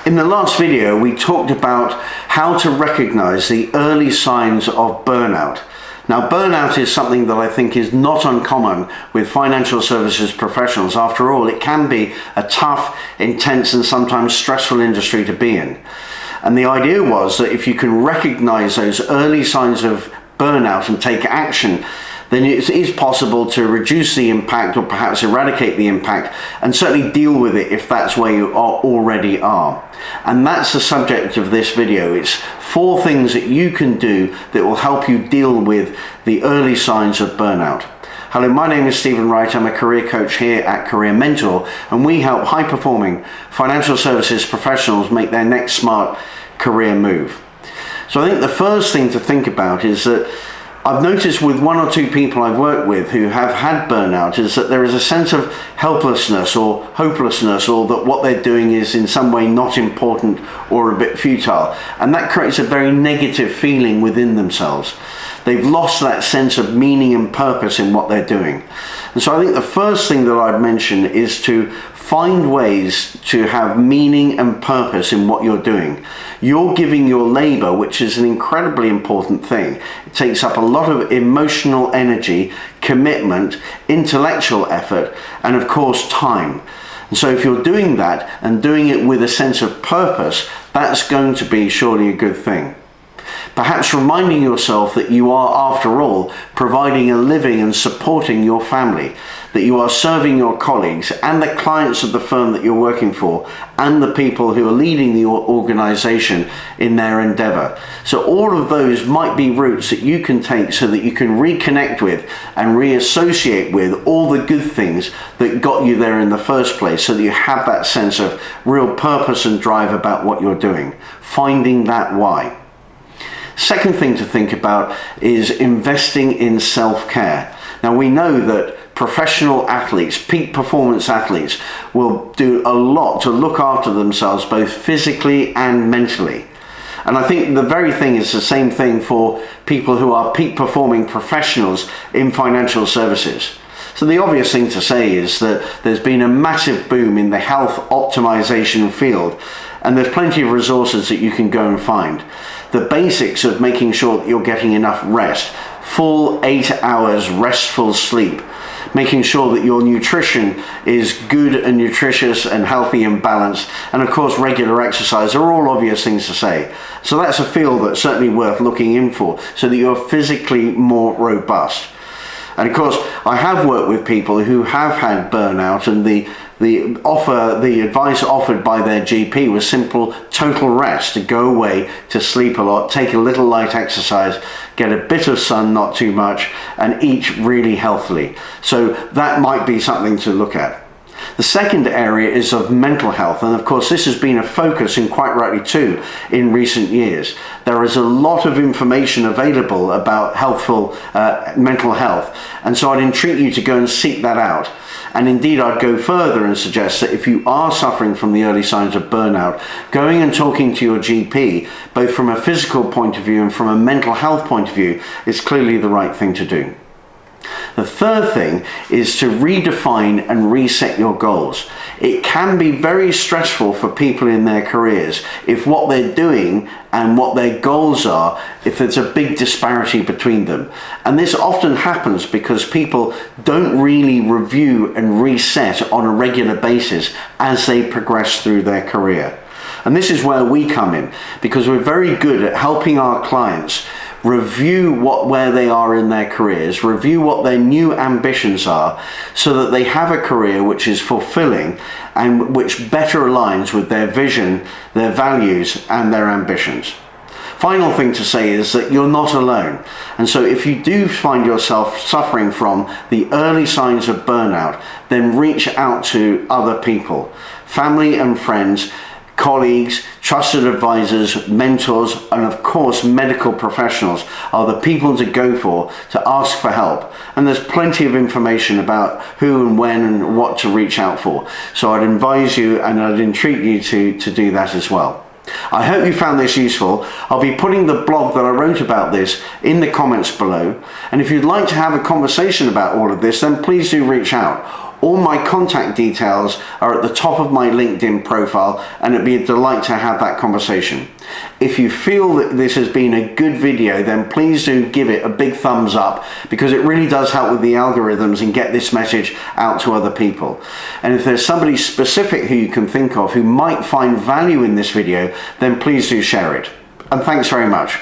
In the last video, we talked about how to recognize the early signs of burnout. Now, burnout is something that I think is not uncommon with financial services professionals. After all, it can be a tough, intense, and sometimes stressful industry to be in. And the idea was that if you can recognize those early signs of burnout and take action, then it is possible to reduce the impact or perhaps eradicate the impact and certainly deal with it if that's where you already are. And that's the subject of this video. It's 4 things that you can do that will help you deal with the early signs of burnout. Hello, my name is Stephen Wright. I'm a career coach here at Career Mentor, and we help high-performing financial services professionals make their next smart career move. So I think the first thing to think about is that I've noticed with 1 or 2 people I've worked with who have had burnout is that there is a sense of helplessness or hopelessness, or that what they're doing is in some way not important or a bit futile. And that creates a very negative feeling within themselves. They've lost that sense of meaning and purpose in what they're doing. And so I think the first thing that I'd mention is to find ways to have meaning and purpose in what you're doing. You're giving your labor, which is an incredibly important thing. It takes up a lot of emotional energy, commitment, intellectual effort, and of course time. And so if you're doing that and doing it with a sense of purpose, that's going to be surely a good thing. Perhaps reminding yourself that you are, after all, providing a living and supporting your family, that you are serving your colleagues and the clients of the firm that you're working for and the people who are leading the organization in their endeavor. So all of those might be routes that you can take so that you can reconnect with and reassociate with all the good things that got you there in the first place, so that you have that sense of real purpose and drive about what you're doing, finding that why. Second thing to think about is investing in self-care. Now, we know that professional athletes, peak performance athletes, will do a lot to look after themselves both physically and mentally. And I think the very thing is the same thing for people who are peak performing professionals in financial services. So the obvious thing to say is that there's been a massive boom in the health optimization field, and there's plenty of resources that you can go and find. The basics of making sure that you're getting enough rest, full 8 hours restful sleep, making sure that your nutrition is good and nutritious and healthy and balanced, and of course regular exercise are all obvious things to say. So that's a field that's certainly worth looking in for, so that you're physically more robust. And of course, I have worked with people who have had burnout, and the advice offered by their GP was simple total rest, to go away, to sleep a lot, take a little light exercise, get a bit of sun, not too much, and eat really healthily. So that might be something to look at. The second area is of mental health, and of course this has been a focus, and quite rightly too, in recent years. There is a lot of information available about healthful mental health, and so I'd entreat you to go and seek that out. And indeed, I'd go further and suggest that if you are suffering from the early signs of burnout, going and talking to your GP, both from a physical point of view and from a mental health point of view, is clearly the right thing to do. The third thing is to redefine and reset your goals. It can be very stressful for people in their careers if what they're doing and what their goals are, if there's a big disparity between them. And this often happens because people don't really review and reset on a regular basis as they progress through their career. And this is where we come in, because we're very good at helping our clients review where they are in their careers, review what their new ambitions are, so that they have a career which is fulfilling and which better aligns with their vision, their values, and their ambitions. Final thing to say is that you're not alone. And so if you do find yourself suffering from the early signs of burnout, then reach out to other people, family and friends, colleagues, trusted advisors, mentors, and of course medical professionals are the people to go for to ask for help. And there's plenty of information about who and when and what to reach out for. So I'd advise you and I'd entreat you to do that as well. I hope you found this useful. I'll be putting the blog that I wrote about this in the comments below. And if you'd like to have a conversation about all of this, then please do reach out. All my contact details are at the top of my LinkedIn profile, and it'd be a delight to have that conversation. If you feel that this has been a good video, then please do give it a big thumbs up, because it really does help with the algorithms and get this message out to other people. And if there's somebody specific who you can think of who might find value in this video, then please do share it. And thanks very much.